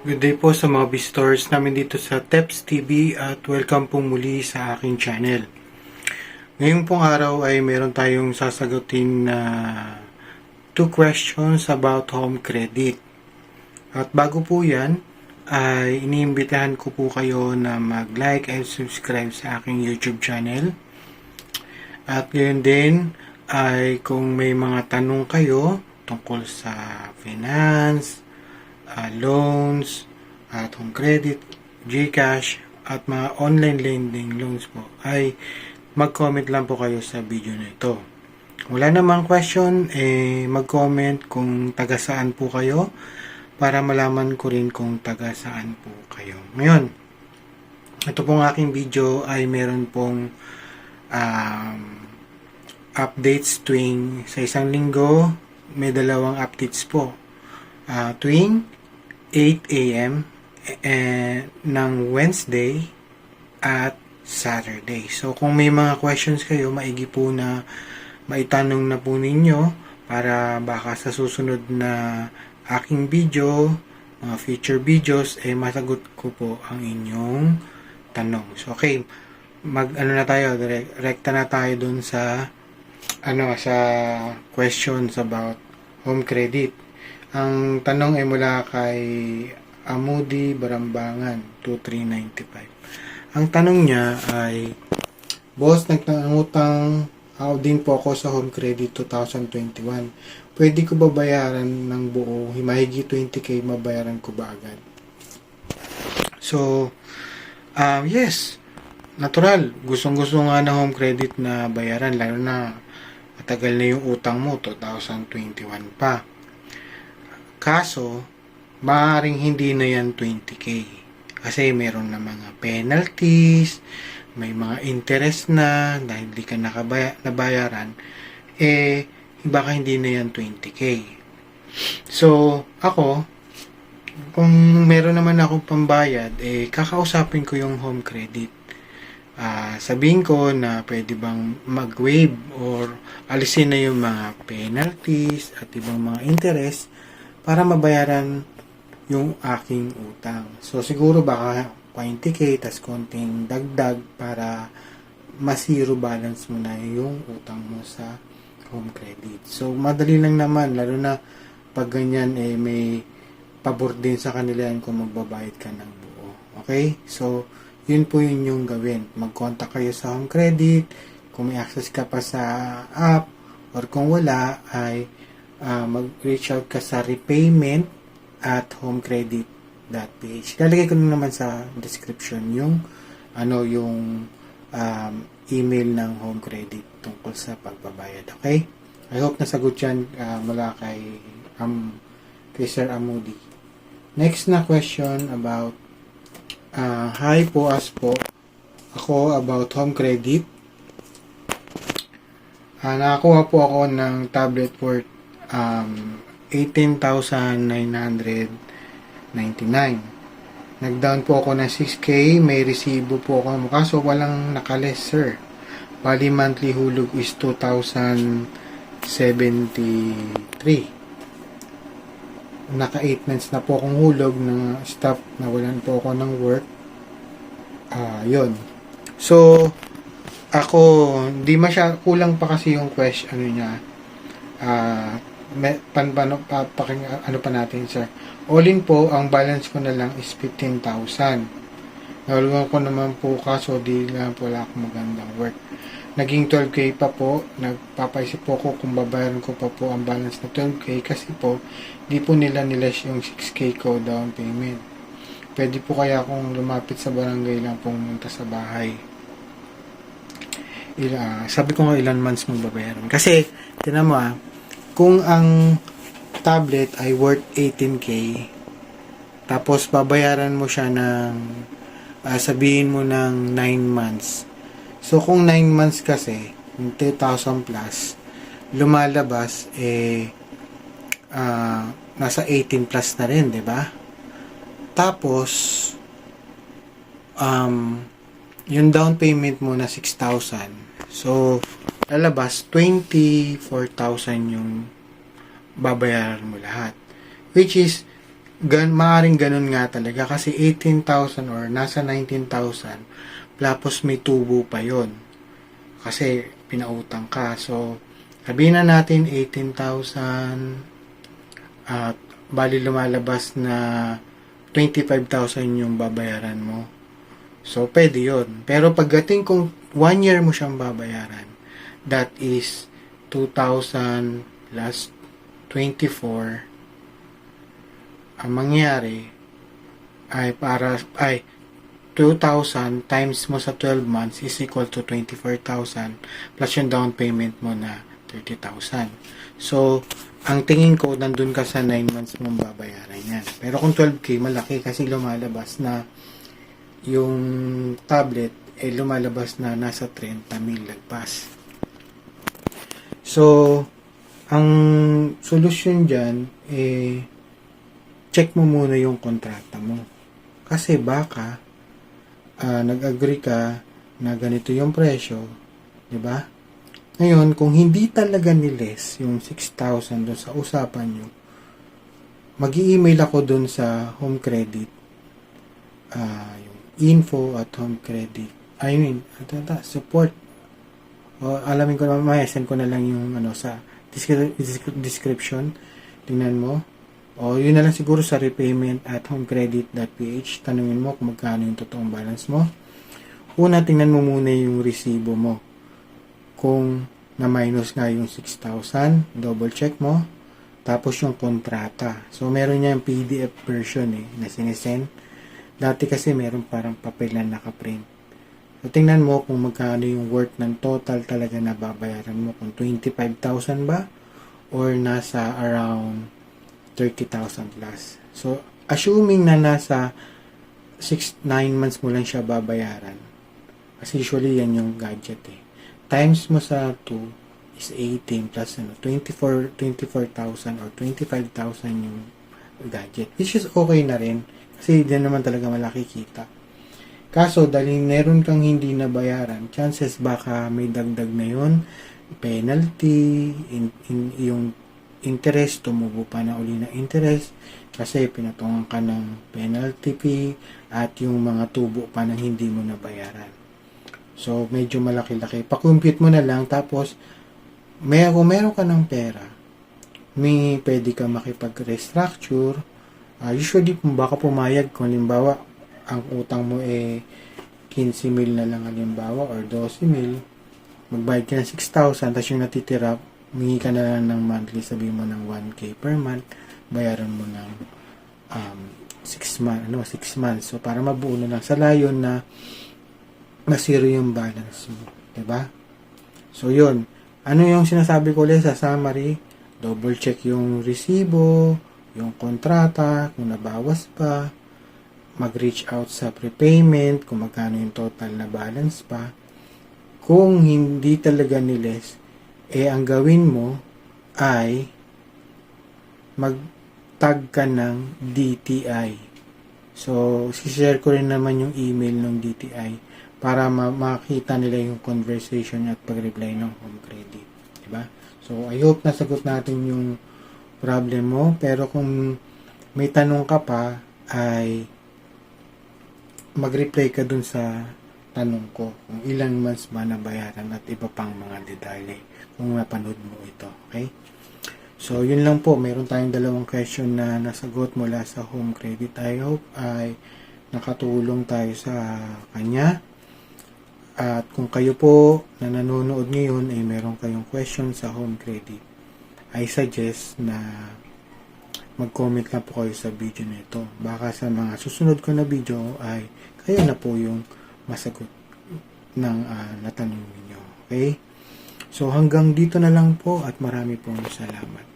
Good day po sa mga visitors namin dito sa Teps TV at welcome po muli sa aking channel. Ngayong pong araw ay meron tayong sasagutin na 2 questions about home credit. At bago po yan, ay iniimbitahan ko po kayo na mag-like and subscribe sa aking YouTube channel. At ngayon din ay kung may mga tanong kayo tungkol sa finance, loans, at home credit, GCash, at mga online lending loans po, ay mag-comment lang po kayo sa video na ito. Kung wala namang question, mag-comment kung taga saan po kayo para malaman ko rin kung taga saan po kayo. Ngayon, ito pong aking video ay meron pong updates tuwing sa isang linggo. May dalawang updates po. Tuwing 8 a.m. ng Wednesday at Saturday. So, kung may mga questions kayo, maigi po na maitanong na po ninyo para baka sa susunod na aking video, mga future videos, masagot ko po ang inyong tanong. So, okay, na tayo, rekta na tayo dun sa sa questions about home credit. Ang tanong ay mula kay Amudi Barambangan 2395. Ang tanong niya ay, Boss, nagtangutang din po ako sa home credit 2021. Pwede ko ba bayaran ng buo? Mahigit 20k mabayaran ko ba agad? So, yes, natural. Gustong-gusto nga ng home credit na bayaran, lalo na matagal na yung utang mo, 2021 pa. Kaso, maaaring hindi na yan 20k. Kasi meron na mga penalties, may mga interest na dahil hindi ka nabayaran, baka hindi na yan 20k. So, ako, kung meron naman akong pambayad, kakausapin ko yung home credit. Sabihin ko na pwede bang mag-waive or alisin na yung mga penalties at ibang mga interest para mabayaran yung aking utang. So, siguro baka 20k tas konting dagdag para ma-zero balance mo na yung utang mo sa home credit. So, madali lang naman, lalo na pag ganyan, may pabor din sa kanila yan kung magbabayad ka ng buo. Okay? So, yun po yun yung gawin. Mag-contact kayo sa home credit, kung may access ka pa sa app, or kung wala, ay mag-reach out ka sa repayment at homecredit.ph. Lalagay ko naman sa description yung email ng home credit tungkol sa pagbabayad. Okay? I hope nasagot yan mula kay Sir Amudi. Next na question about hi po ako about home credit. Nakakuha po ako ng tablet worth 18,999. Nag-down po ako ng 6K, may resibo po ako, kaso walang nakales, sir. Bali monthly hulog is 2,073. Naka 8 months na po akong hulog na stop, nawalan po ako ng work. Yun. So, ako, di kulang pa kasi yung question, niya. Ano pa natin, sir. All in po, ang balance ko na lang is 15,000. Nahulugan ko naman po, kaso di lang po wala akong magandang work. Naging 12k pa po. Nagpapaisip po ko kung babayaran ko pa po ang balance na 12k kasi po, di po nila nilash yung 6k ko down payment. Pwede po kaya akong lumapit sa barangay lang pumunta sa bahay. Sabi ko nga ilan months mong babayaran. Kasi, tinan mo kung ang tablet ay worth 18k, tapos babayaran mo siya ng, sabihin mo ng 9 months. So, kung 9 months kasi, 2,000 plus, lumalabas, nasa 18 plus na rin, di ba? Tapos, yung down payment mo na 6,000. So, lalabas 24,000 yung babayaran mo lahat. Which is, Maaring ganun nga talaga kasi 18,000 or nasa 19,000 tapos may tubo pa yon kasi pinautang ka. So, sabihin na natin 18,000 at bali lumalabas na 25,000 yung babayaran mo. So, pwede yon. Pero pagdating kung 1 year mo siyang babayaran, that is 2,000 plus 24, ang mangyari ay 2,000 times mo sa 12 months is equal to 24,000 plus yung down payment mo na 30,000. So, ang tingin ko, nandun ka sa 9 months mong babayaran yan. Pero kung 12K, malaki kasi lumalabas na yung tablet, lumalabas na nasa 30,000 lagpas. So, ang solusyon dyan, check mo muna yung kontrata mo. Kasi baka, nag-agree ka na ganito yung presyo, di ba? Ngayon, kung hindi talaga niles yung 6,000 doon sa usapan nyo, mag-i-email ako doon sa Home Credit, yung info at Home Credit, support. O, alamin ko naman, send ko na lang yung sa description. Tingnan mo. O, yun na lang siguro sa repayment at homecredit.ph. Tanungin mo kung magkano yung totoong balance mo. Una, tingnan mo muna yung resibo mo. Kung na-minus nga yung 6,000, double check mo. Tapos yung kontrata. So, meron niya yung PDF version na sinesend. Dati kasi meron parang papel na nakaprint. So, tingnan mo kung magkano yung worth ng total talaga na babayaran mo. Kung 25,000 ba? Or nasa around 30,000 plus. So, assuming na nasa 9 months mo lang siya babayaran. Kasi usually yan yung gadget Times mo sa 2 is 18 plus 24,000 or 25,000 yung gadget. Which is okay na rin. Kasi din naman talaga malaki kita. Kaso, dahil meron kang hindi nabayaran, chances baka may dagdag na yun, penalty, yung interest, tumubo pa na uli na interest, kasi pinatungan ka ng penalty fee, at yung mga tubo pa na hindi mo nabayaran. So, medyo malaki-laki. Pa-compute mo na lang, tapos, kung meron ka ng pera, pwede ka makipag-restructure. Usually, kung baka pumayag, kung halimbawa, ang utang mo 15,000 na lang halimbawa or 12,000, magbayad ka ng 6,000, tapos yung natitira, humingi ka na lang ng monthly, sabihin mo ng 1K per month, bayaran mo ng 6 months. So, para mabuo na lang sa layon na masiro yung balance mo. Diba? So, yun. Ano yung sinasabi ko ulit sa summary? Double check yung resibo, yung kontrata, kung nabawas pa, mag-reach out sa prepayment, kung magkano yung total na balance pa. Kung hindi talaga niles, ang gawin mo ay mag-tag ka ng DTI. So, share ko rin naman yung email ng DTI para makita nila yung conversation at pag-reply ng Home Credit. Diba? So, I hope nasagot natin yung problem mo. Pero kung may tanong ka pa, ay mag-reply ka dun sa tanong ko kung ilang months ba nabayaran at iba pang mga detalye kung napanood mo ito. Okay? So, yun lang po. Meron tayong dalawang question na nasagot mula sa Home Credit. I hope ay nakatulong tayo sa kanya. At kung kayo po na nanonood ngayon ay meron kayong question sa Home Credit, I suggest na mag-comment lang po kayo sa video nito. Baka sa mga susunod ko na video ay kayo na po yung masagot ng natanong niyo. Okay? So hanggang dito na lang po at marami pong salamat.